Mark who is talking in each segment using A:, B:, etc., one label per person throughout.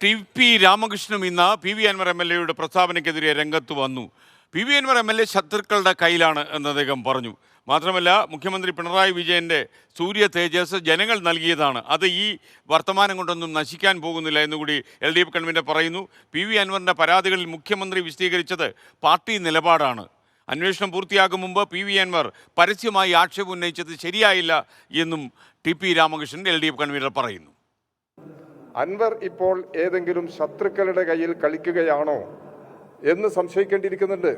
A: T P രാമകൃഷ്ണനും ഇന്ന് P V Anvar M L എയുടെ പ്രസ്താവനയ്ക്കെതിരെ രംഗത്ത് വന്നു. P V Anvar M L A ശത്രുക്കളുടെ കയ്യിലാണ് എന്ന് അദ്ദേഹം പറഞ്ഞു. മാത്രമല്ല, മുഖ്യമന്ത്രി പിണറായി വിജയന്റെ സൂര്യ തേജസ് ജനങ്ങൾ നൽകിയതാണ്, അത് ഈ വർത്തമാനം കൊണ്ടൊന്നും നശിക്കാൻ പോകുന്നില്ല എന്നുകൂടി LDF കൺവീനർ പറയുന്നു. പി വി അൻവറിന്റെ പരാതികളിൽ മുഖ്യമന്ത്രി വിശദീകരിച്ചത് പാർട്ടി നിലപാടാണ്. അന്വേഷണം പൂർത്തിയാകും മുമ്പ് പി വി അൻവർ പരസ്യമായി ആക്ഷേപം ഉന്നയിച്ചത് ശരിയായില്ല എന്നും T P Ramakrishnan LDF convener പറയുന്നു.
B: അൻവർ ഇപ്പോൾ ഏതെങ്കിലും ശത്രുക്കളുടെ കയ്യിൽ കളിക്കുകയാണോ എന്ന് സംശയിക്കേണ്ടിയിരിക്കുന്നുണ്ട്.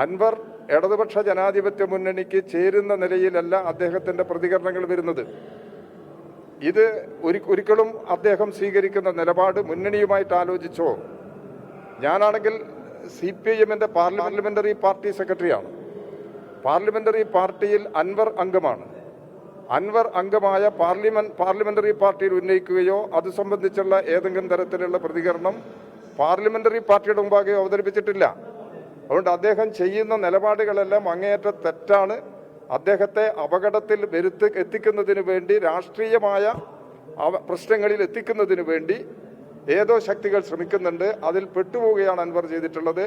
B: അൻവർ ഇടതുപക്ഷ ജനാധിപത്യ മുന്നണിക്ക് ചേരുന്ന നിലയിലല്ല അദ്ദേഹത്തിൻ്റെ പ്രതികരണങ്ങൾ വരുന്നത്. ഇത് ഒരിക്കലും അദ്ദേഹം സ്വീകരിക്കുന്ന നിലപാട് മുന്നണിയുമായിട്ട് ആലോചിച്ചോ? ഞാനാണെങ്കിൽ CPIMൻ്റെ പാർലമെൻ്ററി പാർട്ടി സെക്രട്ടറിയാണ്. പാർലമെൻ്ററി പാർട്ടിയിൽ അൻവർ അംഗമാണ്. അൻവർ അംഗമായ പാർലമെൻ്ററി പാർട്ടിയിൽ ഉന്നയിക്കുകയോ അത് സംബന്ധിച്ചുള്ള ഏതെങ്കിലും തരത്തിലുള്ള പ്രതികരണം പാർലമെൻ്ററി പാർട്ടിയുടെ മുമ്പാകെ അവതരിപ്പിച്ചിട്ടില്ല. അതുകൊണ്ട് അദ്ദേഹം ചെയ്യുന്ന നിലപാടുകളെല്ലാം അങ്ങേയറ്റ തെറ്റാണ്. അദ്ദേഹത്തെ അപകടത്തിൽ എത്തിക്കുന്നതിന് വേണ്ടി, രാഷ്ട്രീയമായ പ്രശ്നങ്ങളിൽ എത്തിക്കുന്നതിന് വേണ്ടി ഏതോ ശക്തികൾ ശ്രമിക്കുന്നുണ്ട്. അതിൽ പെട്ടുപോവുകയാണ് അൻവർ ചെയ്തിട്ടുള്ളത്.